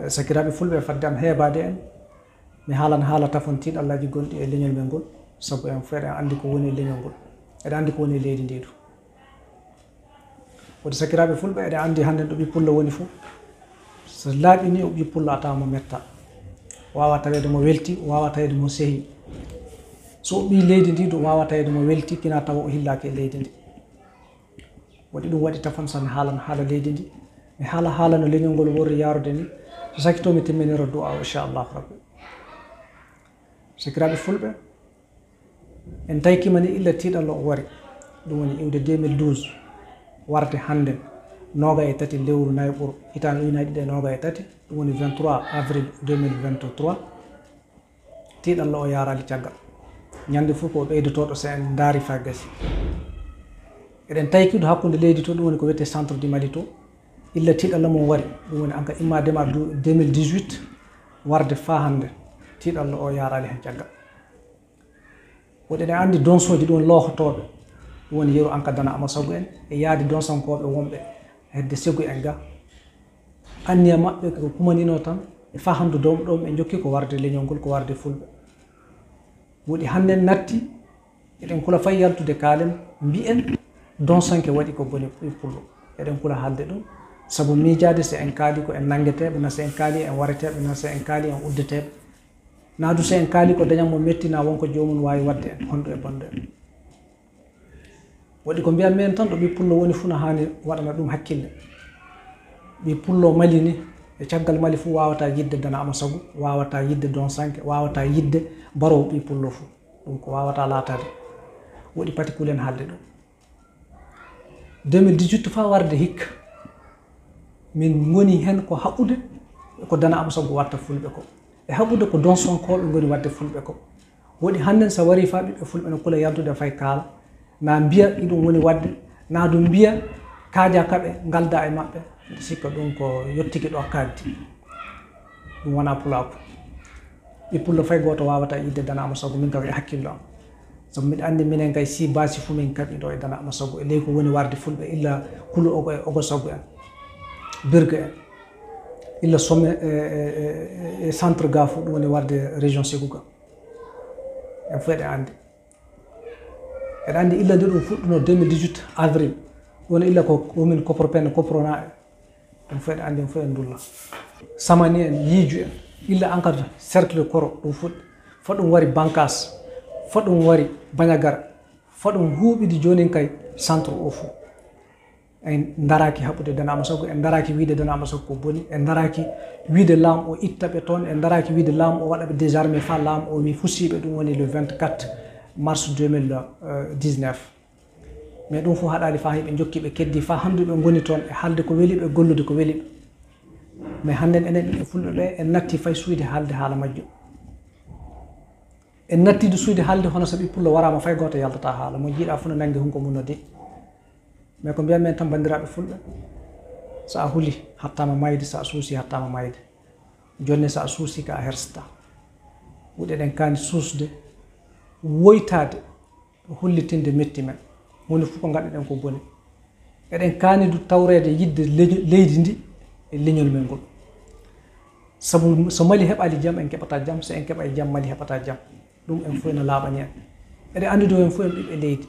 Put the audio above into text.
sakiraaɓe fulɓe fadde am heebaade en mi haalan haala tafon tiiɗallaji gonɗi e leñol men ngol sabu en fof eɗen anndi ko woni e leñol ngol eɗen anndi ko woni e leydi ndi du wodi sakiraaɓe fulɓe eɗen anndi hannden ɗo ɓippullo woni fof so laaɓi ni o ɓippullo a tawa mo metta wawa taweede mo welti wawa taweede mo sehi so o ɓi leydi ndi du wawa taweede mo welti kina tawa o hillaaki e leydi ndi waɗi ɗum waɗi tafon so mi haalan haala leydi ndi mi haala no leñol ngol worri yaarude ni so sakkito mi timminira du'a o inchallahu rabbi sakiraaɓe fulɓe en taykima ni illa tiiɗallo o wari ɗum woni iwde 2012 warde hannde noga e tati lewru nayɓuru hitande ujunnaje ɗiɗi e noga e tati ɗum woni 23 avril 2023 tiiɗallo o yarali caggal ñande fof ko ɓeydotoɗo so en daari fa gasi eɗen taykiɗo hakkude leydi to ɗum woni ko wiyete centre du Mali to illa tiiɗallo mum wari ɗum woni en ka immadema 2018 warde fa hannde tiiɗallo o yarali hen caggal woɗi eɗen anndi donsoji ɗum loohotoɓe ɗum woni yeru anka dana ama sagu en e yaadi donsankoɓe wonɓe hedde segu en ga anniya maɓɓe ko kumanino tan e fa hanndu ɗom ɓe jokki ko warde leñol ngol ko warde fulɓe woɗi hannden natti eɗen kula fay yaltude kaalen mbiyen donsanke waɗi ko boni pullo eɗen kula haalde ɗum sabu miijade so en kaali ko en nangeteɓe na so en kaali en wareteɓe na so en kaali en uddeteɓe naadu so en kaali ko dañatmo mettina wonko jomum wawi wadde en honɗo e bonɗo en waɗi ko mbiyan men tan ɗo ɓi pullo woni fuu no hani waɗana ɗum hakkille ɓi pullo Mali ni e caggal Mali fuu wawata yidde dana ama sagu wawata yidde donsanke wawata yidde barowo ɓi pullo fuu ɗum ko wawata laatade woɗi pati kulen haalde ɗum 2018 fa warde hikka min goni hen ko haɓɓude ko dana ama sagu watta fulɓe ko e haɓɓude ko donsonkoɓe goni wadde fulɓe ko woɗi hannden so wari fa ɓiɓɓe fulɓe no kula yaltude fay kaala na mbiya ɗiɗum woni wadde na ɗum mbiya kaaja kaɓe ngalda e maɓɓe sikka ɗum ko yettiki ɗo kaddi ɗum wona pulaku ɓi pullo fay goto wawata yidde dana ama sagu min kam e hakkillo am sabu mbiɗa anndi minen kay si basi fuu min kaɓi ɗo e dana ama sagu e ley ko woni warde fulɓe illa kulu ogo e ogo sagu en birgue en illa somme e centre ga fuu ɗum woni warde région Ségou ga en fof eɗen anndi eɗen anndi illa nde ɗum fuɗɗuno 2018 avril woni illa ko womin kopropene coprona en ɗum fof eɗen anndi en fof en dulla samani en yiiju en illa encadre cercle koro ɗum fuɗɗi fo ɗum wari bankas fo ɗum wari bañagara fo ɗum huuɓide jonin kay centre o fuu en daraki haɓɓude dana ama sagu en daraki wiide dana ama sagu ko boni en daraki wiide laamu o ittaɓe toon en daraki wiide laamu o waɗaɓe désarmé fa laamu o wi fussiɓe ɗum woni le 24 mars 2019 mais ɗum fof haɗali fa heɓe jokkiɓe keddi fa hannde ɓe goni toon e haalde ko weliɓe gollude ko weliɓe mais hannden enen ɓiɓɓe fulɓe ɓe en natti fay suyde haalde haala majjum en nattide suyde haalde hono so ɓi pullo warama fay goto yaltata haala mo jiiɗa fof no nangue hunko mum no de mais ko mbiyan men tan bandiraɓe fulɓe so a huuli hattama mayde so a suusi hattama mayde jonne so a suusi ka a hersata wuɗe ɗen kaani suusde woytade hullitinde metti men woni fof ko gaɗɗeɗen ko boni eɗen kaani du tawrede yidde leydi ndi e leñol men ngol sabu so Mali heɓali jaam en keɓata jaam so en keɓa e jaam Mali heɓata jaam ɗum en fof ene laaɓani en eɗen anndi do en fof en ɓiɓɓe leydi